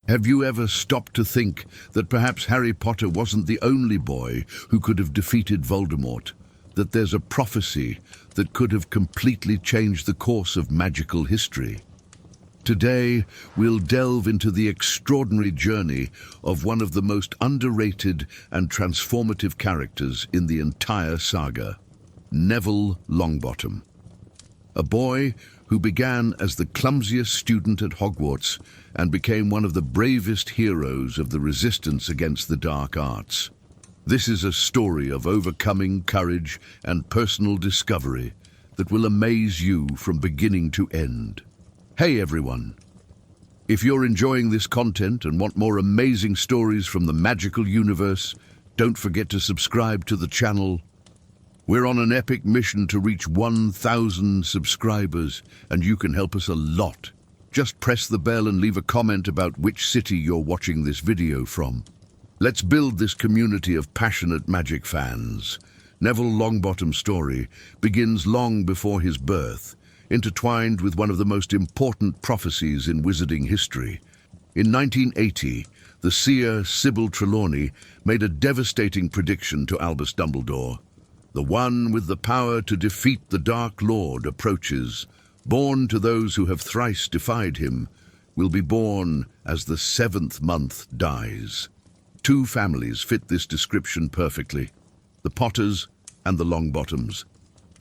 Have you ever stopped to think that perhaps Harry Potter wasn't the only boy who could have defeated Voldemort? That there's a prophecy that could have completely changed the course of magical history? Today, we'll delve into the extraordinary journey of one of the most underrated and transformative characters in the entire saga, Neville Longbottom. A boy who began as the clumsiest student at Hogwarts and became one of the bravest heroes of the resistance against the dark arts. This is a story of overcoming courage and personal discovery that will amaze you from beginning to end. Hey everyone! If you're enjoying this content and want more amazing stories from the magical universe, don't forget to subscribe to the channel. We're on an epic mission to reach 1,000 subscribers, and you can help us a lot. Just press the bell and leave a comment about which city you're watching this video from. Let's build this community of passionate magic fans. Neville Longbottom's story begins long before his birth, intertwined with one of the most important prophecies in wizarding history. In 1980, the seer Sybil Trelawney made a devastating prediction to Albus Dumbledore. The one with the power to defeat the Dark Lord approaches. Born to those who have thrice defied him, will be born as the 7th month dies. Two families fit this description perfectly: the Potters and the Longbottoms.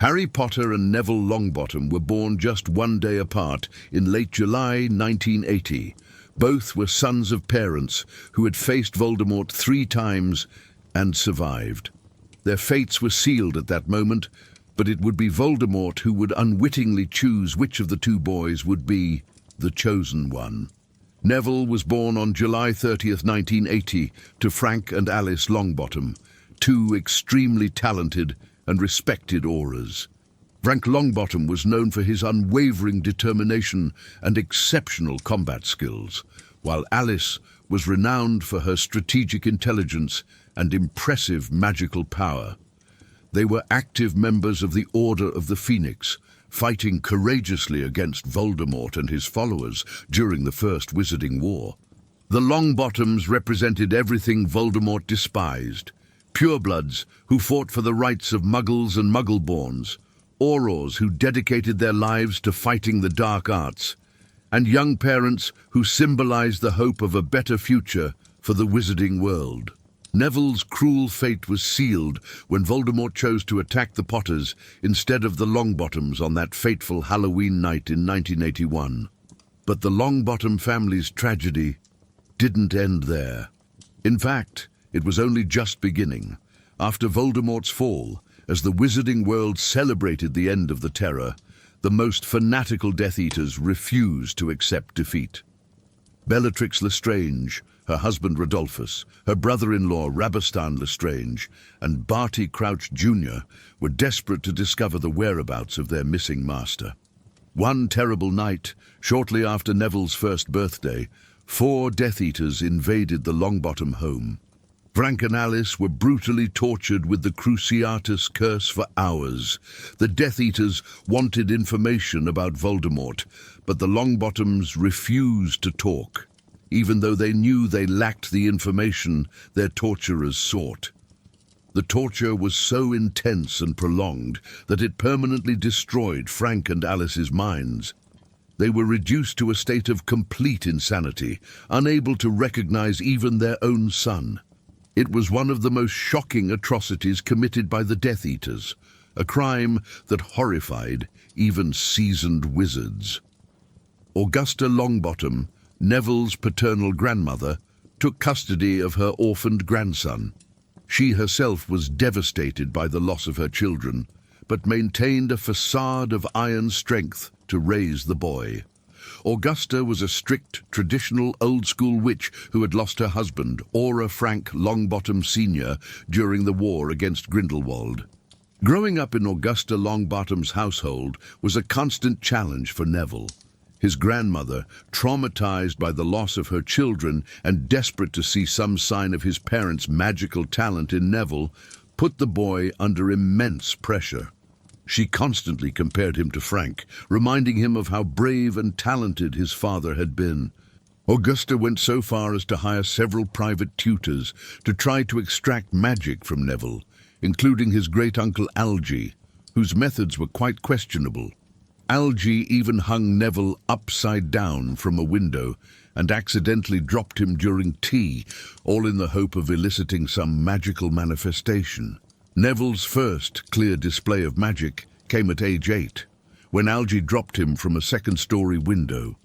Harry Potter and Neville Longbottom were born just one day apart in late July 1980. Both were sons of parents who had faced Voldemort 3 times and survived. Their fates were sealed at that moment, but it would be Voldemort who would unwittingly choose which of the two boys would be the chosen one. Neville was born on July 30th, 1980, to Frank and Alice Longbottom, two extremely talented and respected auras. Frank Longbottom was known for his unwavering determination and exceptional combat skills, while Alice was renowned for her strategic intelligence and impressive magical power. They were active members of the Order of the Phoenix, fighting courageously against Voldemort and his followers during the First Wizarding War. The Longbottoms represented everything Voldemort despised: purebloods who fought for the rights of Muggles and Muggleborns, Aurors who dedicated their lives to fighting the dark arts, and young parents who symbolized the hope of a better future for the wizarding world. Neville's cruel fate was sealed when Voldemort chose to attack the Potters instead of the Longbottoms on that fateful Halloween night in 1981. But the Longbottom family's tragedy didn't end there. In fact, it was only just beginning. After Voldemort's fall, as the wizarding world celebrated the end of the Terror, the most fanatical Death Eaters refused to accept defeat. Bellatrix Lestrange, her husband Rodolphus, her brother-in-law Rabastan Lestrange, and Barty Crouch Jr. were desperate to discover the whereabouts of their missing master. One terrible night, shortly after Neville's first birthday, 4 Death Eaters invaded the Longbottom home. Frank and Alice were brutally tortured with the Cruciatus curse for hours. The Death Eaters wanted information about Voldemort, but the Longbottoms refused to talk, even though they knew they lacked the information their torturers sought. The torture was so intense and prolonged that it permanently destroyed Frank and Alice's minds. They were reduced to a state of complete insanity, unable to recognize even their own son. It was one of the most shocking atrocities committed by the Death Eaters, a crime that horrified even seasoned wizards. Augusta Longbottom, Neville's paternal grandmother, took custody of her orphaned grandson. She herself was devastated by the loss of her children, but maintained a facade of iron strength to raise the boy. Augusta was a strict, traditional, old-school witch who had lost her husband, Aura Frank Longbottom Sr., during the war against Grindelwald. Growing up in Augusta Longbottom's household was a constant challenge for Neville. His grandmother, traumatized by the loss of her children and desperate to see some sign of his parents' magical talent in Neville, put the boy under immense pressure. She constantly compared him to Frank, reminding him of how brave and talented his father had been. Augusta went so far as to hire several private tutors to try to extract magic from Neville, including his great-uncle Algy, whose methods were quite questionable. Algy even hung Neville upside down from a window and accidentally dropped him during tea, all in the hope of eliciting some magical manifestation. Neville's first clear display of magic came at age 8, when Algy dropped him from a second-story window.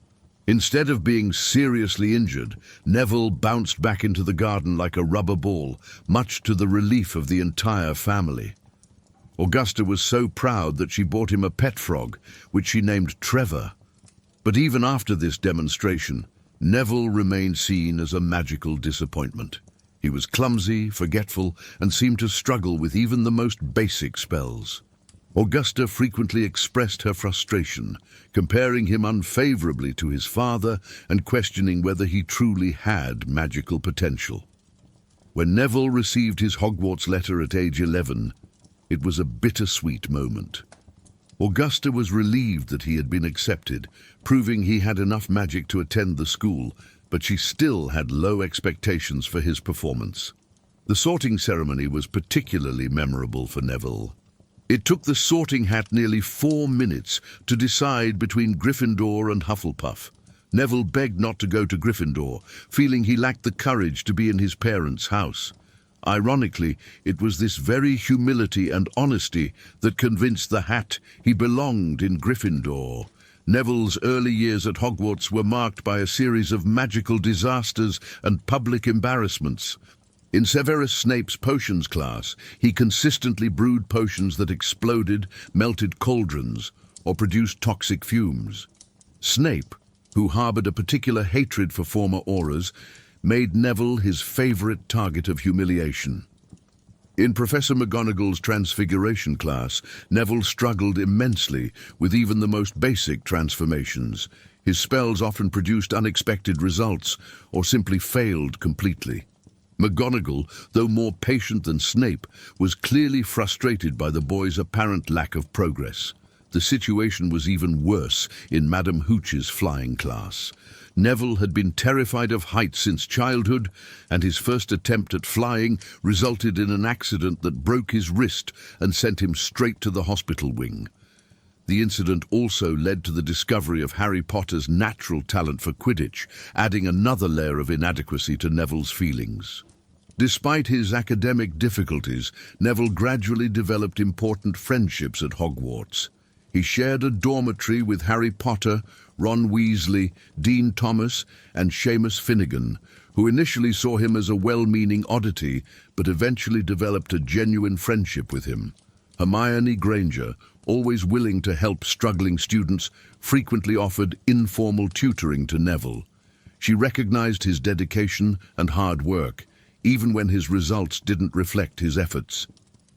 Instead of being seriously injured, Neville bounced back into the garden like a rubber ball, much to the relief of the entire family. Augusta was so proud that she bought him a pet frog, which she named Trevor. But even after this demonstration, Neville remained seen as a magical disappointment. He was clumsy, forgetful, and seemed to struggle with even the most basic spells. Augusta frequently expressed her frustration, comparing him unfavorably to his father and questioning whether he truly had magical potential. When Neville received his Hogwarts letter at age 11, it was a bittersweet moment. Augusta was relieved that he had been accepted, proving he had enough magic to attend the school, but she still had low expectations for his performance. The sorting ceremony was particularly memorable for Neville. It took the sorting hat nearly 4 minutes to decide between Gryffindor and Hufflepuff. Neville begged not to go to Gryffindor, feeling he lacked the courage to be in his parents' house. Ironically, it was this very humility and honesty that convinced the hat he belonged in Gryffindor. Neville's early years at Hogwarts were marked by a series of magical disasters and public embarrassments. In Severus Snape's potions class, he consistently brewed potions that exploded, melted cauldrons, or produced toxic fumes. Snape, who harbored a particular hatred for former Aurors, made Neville his favorite target of humiliation. In Professor McGonagall's Transfiguration class, Neville struggled immensely with even the most basic transformations. His spells often produced unexpected results or simply failed completely. McGonagall, though more patient than Snape, was clearly frustrated by the boy's apparent lack of progress. The situation was even worse in Madame Hooch's flying class. Neville had been terrified of heights since childhood, and his first attempt at flying resulted in an accident that broke his wrist and sent him straight to the hospital wing. The incident also led to the discovery of Harry Potter's natural talent for Quidditch, adding another layer of inadequacy to Neville's feelings. Despite his academic difficulties, Neville gradually developed important friendships at Hogwarts. He shared a dormitory with Harry Potter, Ron Weasley, Dean Thomas, and Seamus Finnegan, who initially saw him as a well-meaning oddity, but eventually developed a genuine friendship with him. Hermione Granger, always willing to help struggling students, frequently offered informal tutoring to Neville. She recognized his dedication and hard work, even when his results didn't reflect his efforts.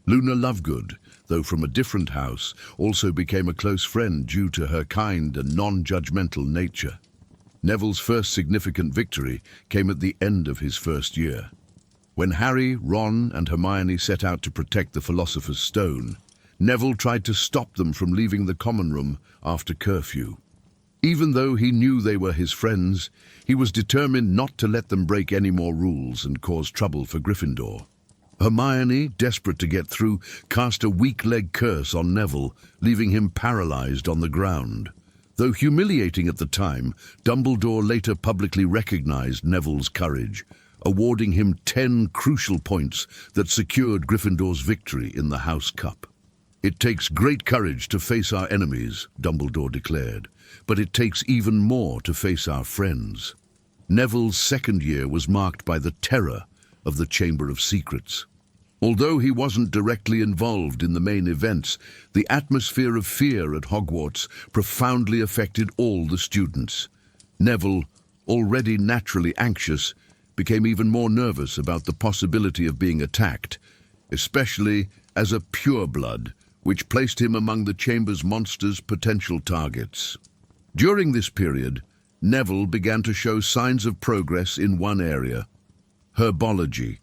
Luna Lovegood, though from a different house, also became a close friend due to her kind and non-judgmental nature. Neville's first significant victory came at the end of his first year. When Harry, Ron, and Hermione set out to protect the Philosopher's Stone, Neville tried to stop them from leaving the common room after curfew. Even though he knew they were his friends, he was determined not to let them break any more rules and cause trouble for Gryffindor. Hermione, desperate to get through, cast a weak-leg curse on Neville, leaving him paralyzed on the ground. Though humiliating at the time, Dumbledore later publicly recognized Neville's courage, awarding him 10 crucial points that secured Gryffindor's victory in the House Cup. "It takes great courage to face our enemies," Dumbledore declared, "but it takes even more to face our friends." Neville's second year was marked by the terror of the Chamber of Secrets. Although he wasn't directly involved in the main events, the atmosphere of fear at Hogwarts profoundly affected all the students. Neville, already naturally anxious, became even more nervous about the possibility of being attacked, especially as a pureblood, which placed him among the Chamber's monsters' potential targets. During this period, Neville began to show signs of progress in one area: herbology.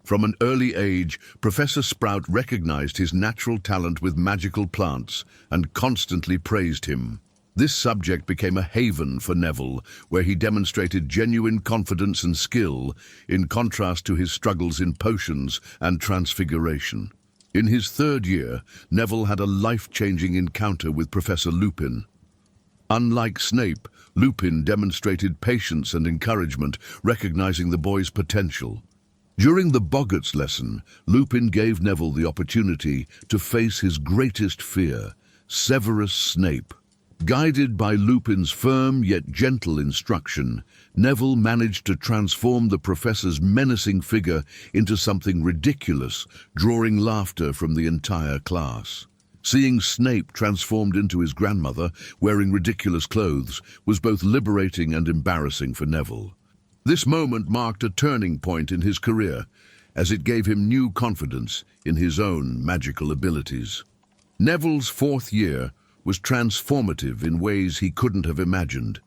From an early age, Professor Sprout recognized his natural talent with magical plants and constantly praised him. This subject became a haven for Neville, where he demonstrated genuine confidence and skill, in contrast to his struggles in potions and transfiguration. In his third year, Neville had a life-changing encounter with Professor Lupin. Unlike Snape, Lupin demonstrated patience and encouragement, recognizing the boy's potential. During the Boggarts lesson, Lupin gave Neville the opportunity to face his greatest fear, Severus Snape. Guided by Lupin's firm yet gentle instruction, Neville managed to transform the professor's menacing figure into something ridiculous, drawing laughter from the entire class. Seeing Snape transformed into his grandmother, wearing ridiculous clothes, was both liberating and embarrassing for Neville. This moment marked a turning point in his career, as it gave him new confidence in his own magical abilities. Neville's fourth year was transformative in ways he couldn't have imagined.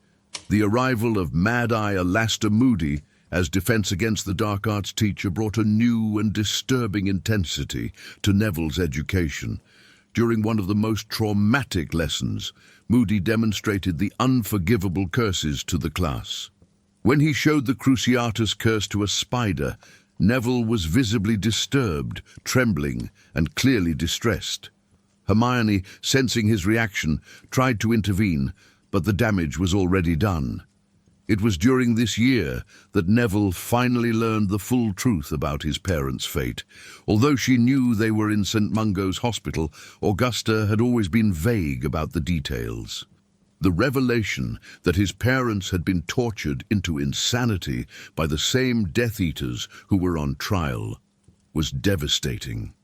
The arrival of Mad-Eye Alastair Moody as Defense Against the Dark Arts teacher brought a new and disturbing intensity to Neville's education. During one of the most traumatic lessons, Moody demonstrated the unforgivable curses to the class. When he showed the Cruciatus curse to a spider, Neville was visibly disturbed, trembling, and clearly distressed. Hermione, sensing his reaction, tried to intervene, but the damage was already done. It was during this year that Neville finally learned the full truth about his parents' fate. Although she knew they were in St. Mungo's hospital, Augusta had always been vague about the details. The revelation that his parents had been tortured into insanity by the same Death Eaters who were on trial was devastating.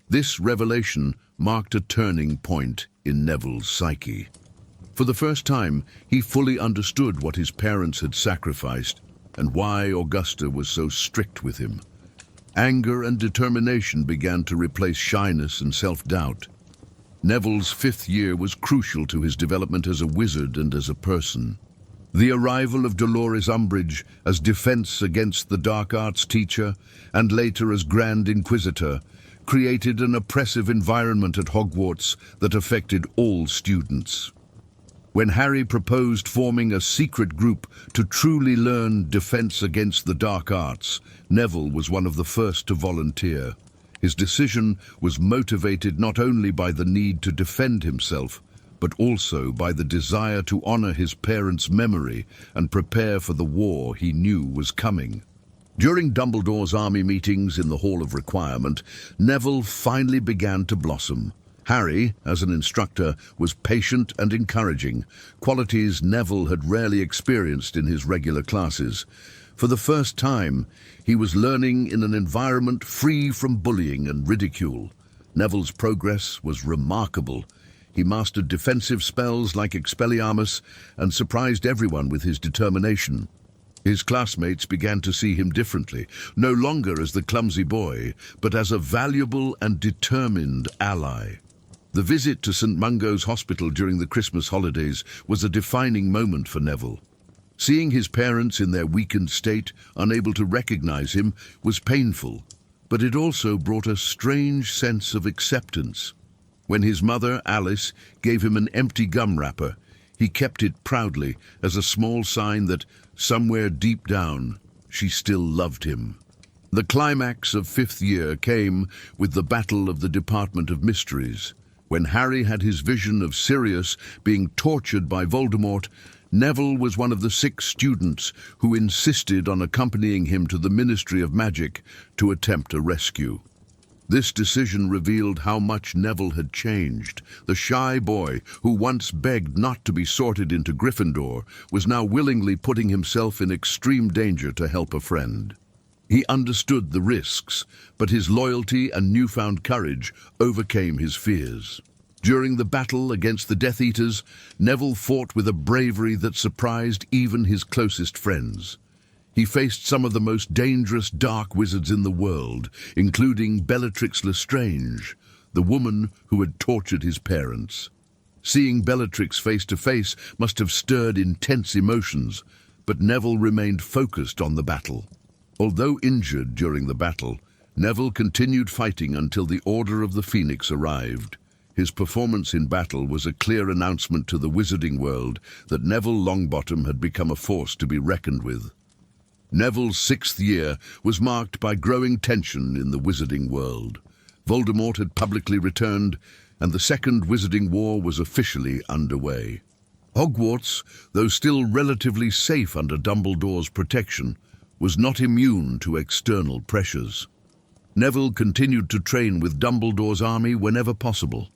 This revelation marked a turning point in Neville's psyche. For the first time, he fully understood what his parents had sacrificed and why Augusta was so strict with him. Anger and determination began to replace shyness and self-doubt. Neville's fifth year was crucial to his development as a wizard and as a person. The arrival of Dolores Umbridge as Defense Against the Dark Arts teacher and later as Grand Inquisitor created an oppressive environment at Hogwarts that affected all students. When Harry proposed forming a secret group to truly learn Defense Against the Dark Arts, Neville was one of the first to volunteer. His decision was motivated not only by the need to defend himself, but also by the desire to honor his parents' memory and prepare for the war he knew was coming. During Dumbledore's army meetings in the Hall of Requirement, Neville finally began to blossom. Harry, as an instructor, was patient and encouraging, qualities Neville had rarely experienced in his regular classes. For the first time, he was learning in an environment free from bullying and ridicule. Neville's progress was remarkable. He mastered defensive spells like Expelliarmus and surprised everyone with his determination. His classmates began to see him differently, no longer as the clumsy boy, but as a valuable and determined ally. The visit to St. Mungo's hospital during the Christmas holidays was a defining moment for Neville. Seeing his parents in their weakened state, unable to recognize him, was painful, but it also brought a strange sense of acceptance. When his mother, Alice, gave him an empty gum wrapper, he kept it proudly as a small sign that, somewhere deep down, she still loved him. The climax of fifth year came with the Battle of the Department of Mysteries. When Harry had his vision of Sirius being tortured by Voldemort, Neville was one of the 6 students who insisted on accompanying him to the Ministry of Magic to attempt a rescue. This decision revealed how much Neville had changed. The shy boy, who once begged not to be sorted into Gryffindor, was now willingly putting himself in extreme danger to help a friend. He understood the risks, but his loyalty and newfound courage overcame his fears. During the battle against the Death Eaters, Neville fought with a bravery that surprised even his closest friends. He faced some of the most dangerous dark wizards in the world, including Bellatrix Lestrange, the woman who had tortured his parents. Seeing Bellatrix face to face must have stirred intense emotions, but Neville remained focused on the battle. Although injured during the battle, Neville continued fighting until the Order of the Phoenix arrived. His performance in battle was a clear announcement to the wizarding world that Neville Longbottom had become a force to be reckoned with. Neville's 6th year was marked by growing tension in the wizarding world. Voldemort had publicly returned, and the Second Wizarding War was officially underway. Hogwarts, though still relatively safe under Dumbledore's protection, was not immune to external pressures. Neville continued to train with Dumbledore's army whenever possible,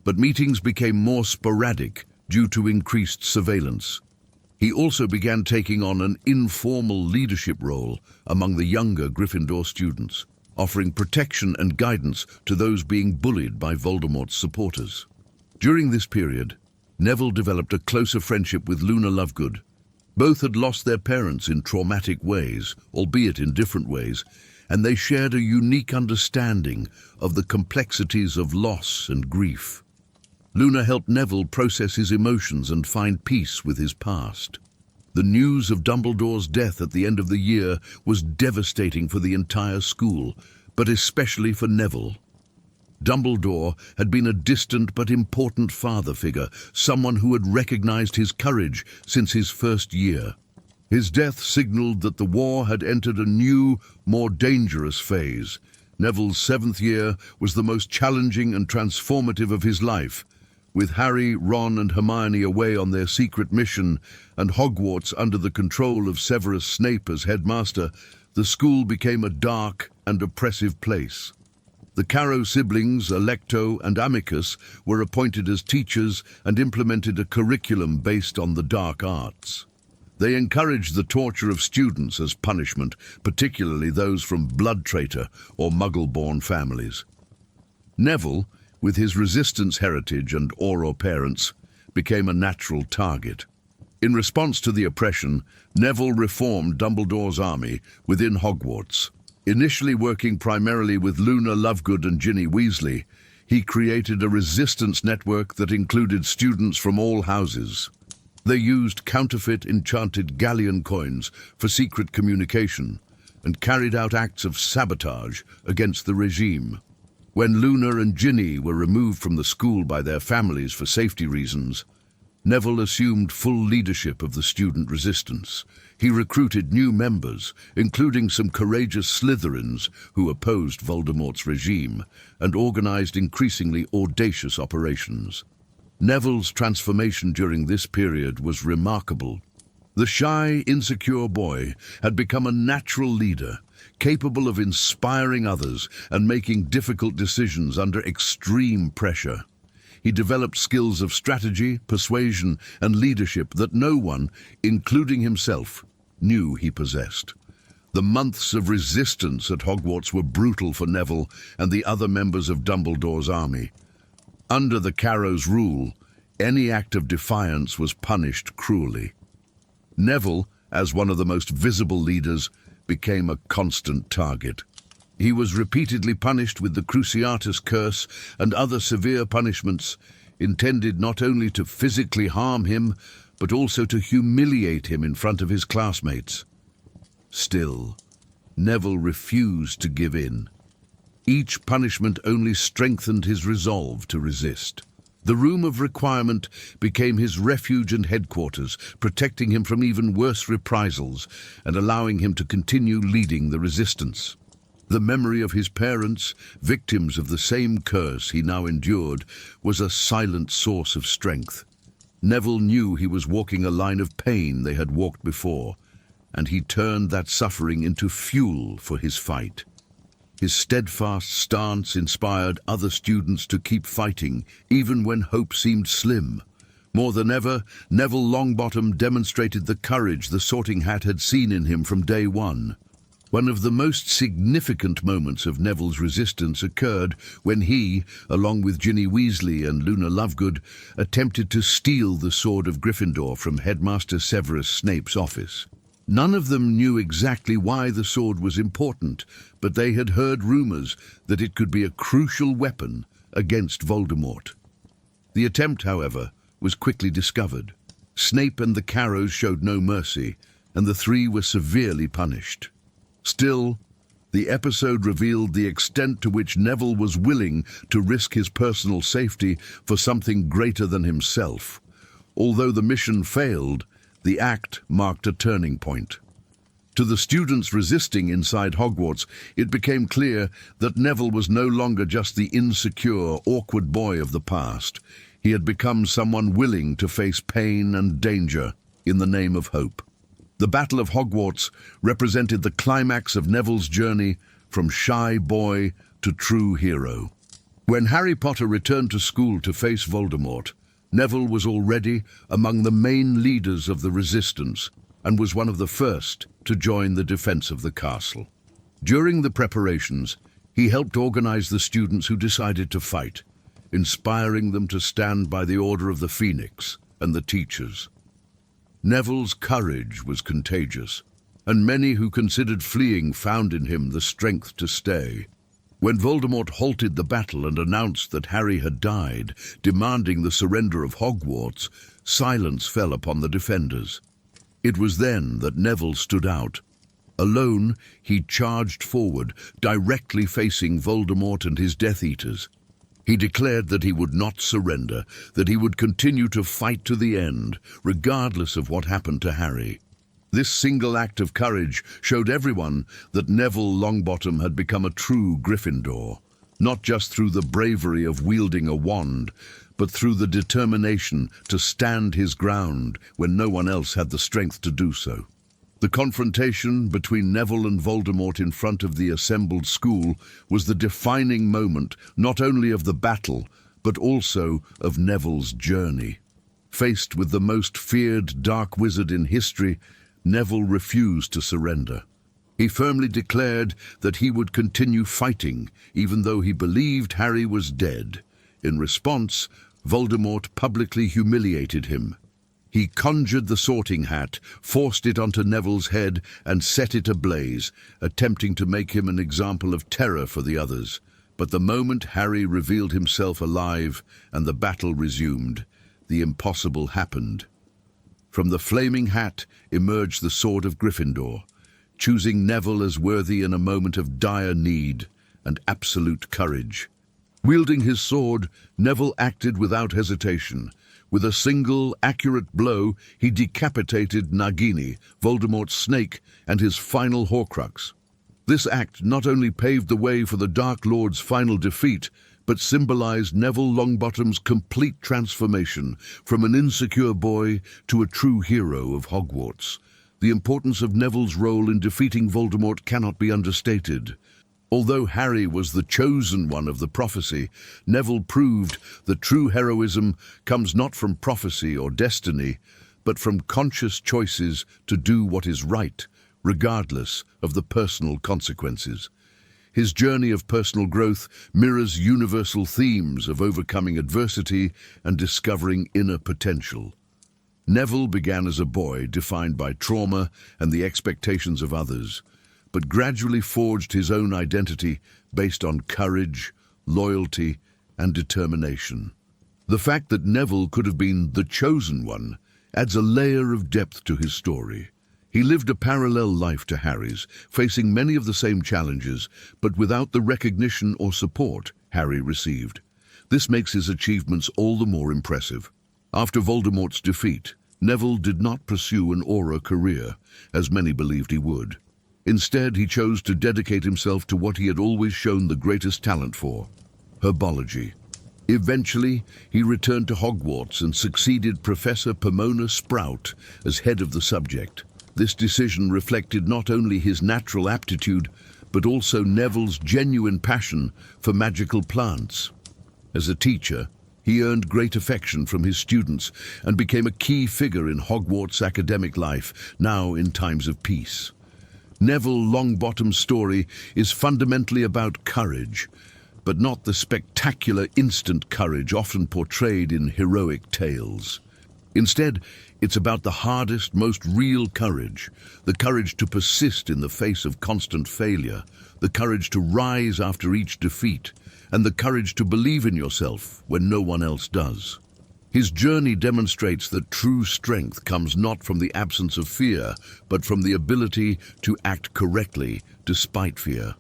but meetings became more sporadic due to increased surveillance. He also began taking on an informal leadership role among the younger Gryffindor students, offering protection and guidance to those being bullied by Voldemort's supporters. During this period, Neville developed a closer friendship with Luna Lovegood. Both had lost their parents in traumatic ways, albeit in different ways, and they shared a unique understanding of the complexities of loss and grief. Luna helped Neville process his emotions and find peace with his past. The news of Dumbledore's death at the end of the year was devastating for the entire school, but especially for Neville. Dumbledore had been a distant but important father figure, someone who had recognized his courage since his first year. His death signaled that the war had entered a new, more dangerous phase. Neville's 7th year was the most challenging and transformative of his life. With Harry, Ron and Hermione away on their secret mission and Hogwarts under the control of Severus Snape as headmaster, the school became a dark and oppressive place. The Carrows siblings, Alecto and Amicus, were appointed as teachers and implemented a curriculum based on the dark arts. They encouraged the torture of students as punishment, particularly those from blood traitor or muggle-born families. Neville, with his resistance heritage and Auror parents, became a natural target. In response to the oppression, Neville reformed Dumbledore's army within Hogwarts. Initially working primarily with Luna Lovegood and Ginny Weasley, he created a resistance network that included students from all houses. They used counterfeit enchanted galleon coins for secret communication and carried out acts of sabotage against the regime. When Luna and Ginny were removed from the school by their families for safety reasons, Neville assumed full leadership of the student resistance. He recruited new members, including some courageous Slytherins who opposed Voldemort's regime, and organized increasingly audacious operations. Neville's transformation during this period was remarkable. The shy, insecure boy had become a natural leader, capable of inspiring others and making difficult decisions under extreme pressure. He developed skills of strategy, persuasion, and leadership that no one, including himself, knew he possessed. The months of resistance at Hogwarts were brutal for Neville and the other members of Dumbledore's army. Under the Carrows' rule, any act of defiance was punished cruelly. Neville, as one of the most visible leaders, became a constant target. He was repeatedly punished with the Cruciatus Curse and other severe punishments intended not only to physically harm him, but also to humiliate him in front of his classmates. Still, Neville refused to give in. Each punishment only strengthened his resolve to resist. The Room of Requirement became his refuge and headquarters, protecting him from even worse reprisals and allowing him to continue leading the resistance. The memory of his parents, victims of the same curse he now endured, was a silent source of strength. Neville knew he was walking a line of pain they had walked before, and he turned that suffering into fuel for his fight. His steadfast stance inspired other students to keep fighting, even when hope seemed slim. More than ever, Neville Longbottom demonstrated the courage the Sorting Hat had seen in him from day one. One of the most significant moments of Neville's resistance occurred when he, along with Ginny Weasley and Luna Lovegood, attempted to steal the Sword of Gryffindor from Headmaster Severus Snape's office. None of them knew exactly why the sword was important, but they had heard rumors that it could be a crucial weapon against Voldemort. The attempt, however, was quickly discovered. Snape and the Carrows showed no mercy, and the three were severely punished. Still, The episode revealed the extent to which Neville was willing to risk his personal safety for something greater than himself. Although the mission failed, the act marked a turning point. To the students resisting inside Hogwarts, it became clear that Neville was no longer just the insecure, awkward boy of the past. He had become someone willing to face pain and danger in the name of hope. The Battle of Hogwarts represented the climax of Neville's journey from shy boy to true hero. When Harry Potter returned to school to face Voldemort, Neville was already among the main leaders of the resistance and was one of the first to join the defense of the castle. During the preparations, he helped organize the students who decided to fight, inspiring them to stand by the Order of the Phoenix and the teachers. Neville's courage was contagious, and many who considered fleeing found in him the strength to stay. When Voldemort halted the battle and announced that Harry had died, demanding the surrender of Hogwarts, silence fell upon the defenders. It was then that Neville stood out. Alone, he charged forward, directly facing Voldemort and his Death Eaters. He declared that he would not surrender, that he would continue to fight to the end, regardless of what happened to Harry. This single act of courage showed everyone that Neville Longbottom had become a true Gryffindor, not just through the bravery of wielding a wand, but through the determination to stand his ground when no one else had the strength to do so. The confrontation between Neville and Voldemort in front of the assembled school was the defining moment not only of the battle, but also of Neville's journey. Faced with the most feared dark wizard in history, Neville refused to surrender. He firmly declared that he would continue fighting, even though he believed Harry was dead. In response, Voldemort publicly humiliated him. He conjured the sorting hat, forced it onto Neville's head, and set it ablaze, attempting to make him an example of terror for the others. But the moment Harry revealed himself alive and the battle resumed, the impossible happened. From the flaming hat emerged the Sword of Gryffindor, choosing Neville as worthy in a moment of dire need and absolute courage. Wielding his sword, Neville acted without hesitation. With a single, accurate blow, he decapitated Nagini, Voldemort's snake, and his final Horcrux. This act not only paved the way for the Dark Lord's final defeat, but symbolized Neville Longbottom's complete transformation from an insecure boy to a true hero of Hogwarts. The importance of Neville's role in defeating Voldemort cannot be understated. Although Harry was the chosen one of the prophecy, Neville proved that true heroism comes not from prophecy or destiny, but from conscious choices to do what is right, regardless of the personal consequences. His journey of personal growth mirrors universal themes of overcoming adversity and discovering inner potential. Neville began as a boy defined by trauma and the expectations of others, but gradually forged his own identity based on courage, loyalty, and determination. The fact that Neville could have been the chosen one adds a layer of depth to his story. He lived a parallel life to Harry's, facing many of the same challenges, but without the recognition or support Harry received. This makes his achievements all the more impressive. After Voldemort's defeat, Neville did not pursue an Auror career, as many believed he would. Instead, he chose to dedicate himself to what he had always shown the greatest talent for: herbology. Eventually, he returned to Hogwarts and succeeded Professor Pomona Sprout as head of the subject. This decision reflected not only his natural aptitude, but also Neville's genuine passion for magical plants. As a teacher, he earned great affection from his students and became a key figure in Hogwarts' academic life, now in times of peace. Neville Longbottom's story is fundamentally about courage, but not the spectacular instant courage often portrayed in heroic tales. Instead, it's about the hardest, most real courage, the courage to persist in the face of constant failure, the courage to rise after each defeat, and the courage to believe in yourself when no one else does. His journey demonstrates that true strength comes not from the absence of fear, but from the ability to act correctly despite fear.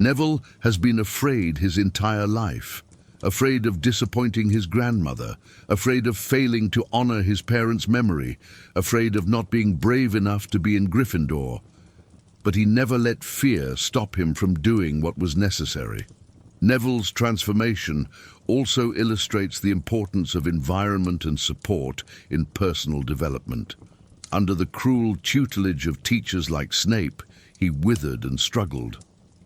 Neville has been afraid his entire life, afraid of disappointing his grandmother, afraid of failing to honor his parents' memory, afraid of not being brave enough to be in Gryffindor. But he never let fear stop him from doing what was necessary. Neville's transformation also illustrates the importance of environment and support in personal development. Under the cruel tutelage of teachers like Snape, he withered and struggled.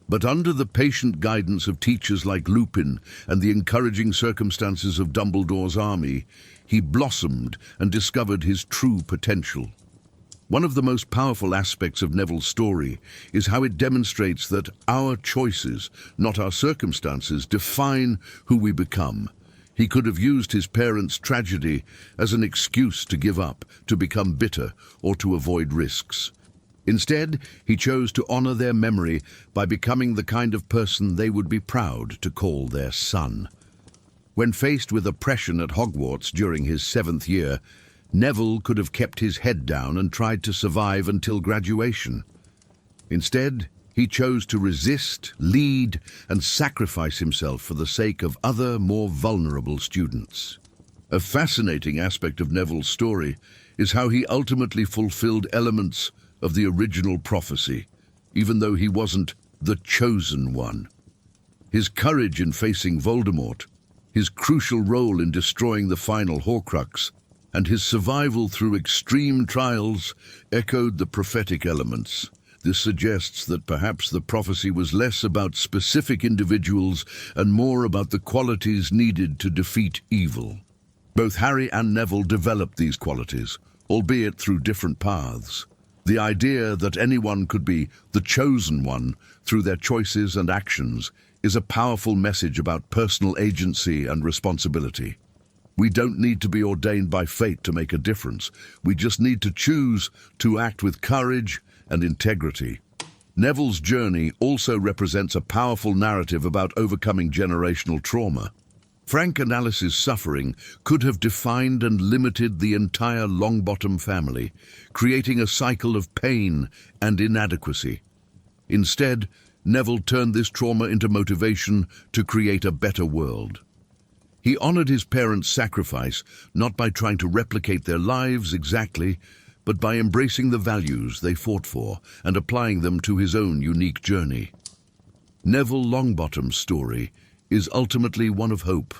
But under the patient guidance of teachers like Lupin and the encouraging circumstances of Dumbledore's army, he blossomed and discovered his true potential. One of the most powerful aspects of Neville's story is how it demonstrates that our choices, not our circumstances, define who we become. He could have used his parents' tragedy as an excuse to give up, to become bitter, or to avoid risks. Instead, he chose to honor their memory by becoming the kind of person they would be proud to call their son. When faced with oppression at Hogwarts during his 7th year, Neville could have kept his head down and tried to survive until graduation. Instead, he chose to resist, lead, and sacrifice himself for the sake of other, more vulnerable students. A fascinating aspect of Neville's story is how he ultimately fulfilled elements of the original prophecy, even though he wasn't the chosen one. His courage in facing Voldemort, his crucial role in destroying the final Horcrux, and his survival through extreme trials echoed the prophetic elements. This suggests that perhaps the prophecy was less about specific individuals and more about the qualities needed to defeat evil. Both Harry and Neville developed these qualities, albeit through different paths. The idea that anyone could be the chosen one through their choices and actions is a powerful message about personal agency and responsibility. We don't need to be ordained by fate to make a difference. We just need to choose to act with courage and integrity. Neville's journey also represents a powerful narrative about overcoming generational trauma. Frank and Alice's suffering could have defined and limited the entire Longbottom family, creating a cycle of pain and inadequacy. Instead, Neville turned this trauma into motivation to create a better world. He honored his parents' sacrifice, not by trying to replicate their lives exactly, but by embracing the values they fought for and applying them to his own unique journey. Neville Longbottom's story is ultimately one of hope.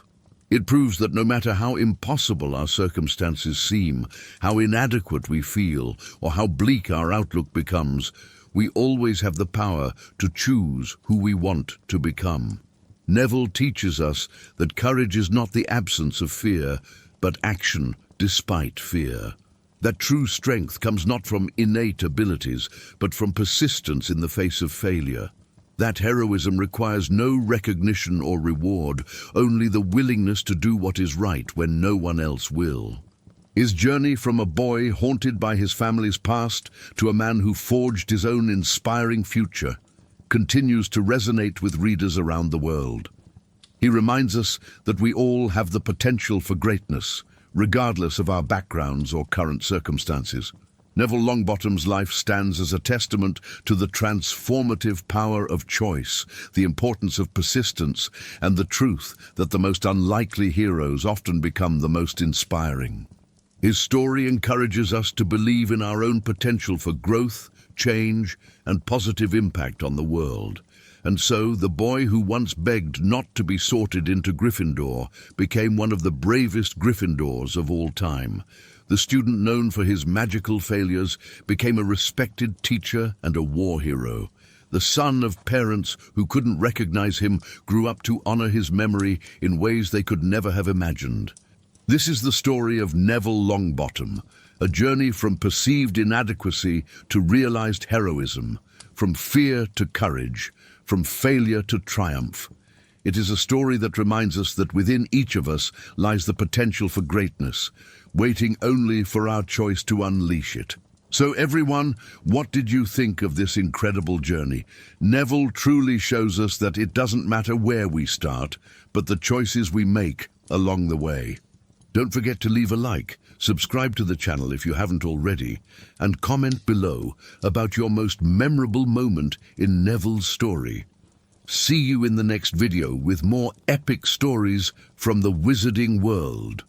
It proves that no matter how impossible our circumstances seem, how inadequate we feel, or how bleak our outlook becomes, we always have the power to choose who we want to become. Neville teaches us that courage is not the absence of fear, but action despite fear. That true strength comes not from innate abilities, but from persistence in the face of failure. That heroism requires no recognition or reward, only the willingness to do what is right when no one else will. His journey from a boy haunted by his family's past to a man who forged his own inspiring future continues to resonate with readers around the world. He reminds us that we all have the potential for greatness, regardless of our backgrounds or current circumstances. Neville Longbottom's life stands as a testament to the transformative power of choice, the importance of persistence, and the truth that the most unlikely heroes often become the most inspiring. His story encourages us to believe in our own potential for growth, change, and positive impact on the world. And so, the boy who once begged not to be sorted into Gryffindor became one of the bravest Gryffindors of all time. The student known for his magical failures became a respected teacher and a war hero. The son of parents who couldn't recognize him grew up to honor his memory in ways they could never have imagined. This is the story of Neville Longbottom, a journey from perceived inadequacy to realized heroism, from fear to courage, from failure to triumph. It is a story that reminds us that within each of us lies the potential for greatness, waiting only for our choice to unleash it. So everyone, what did you think of this incredible journey? Neville truly shows us that it doesn't matter where we start, but the choices we make along the way. Don't forget to leave a like, subscribe to the channel if you haven't already, and comment below about your most memorable moment in Neville's story. See you in the next video with more epic stories from the wizarding world.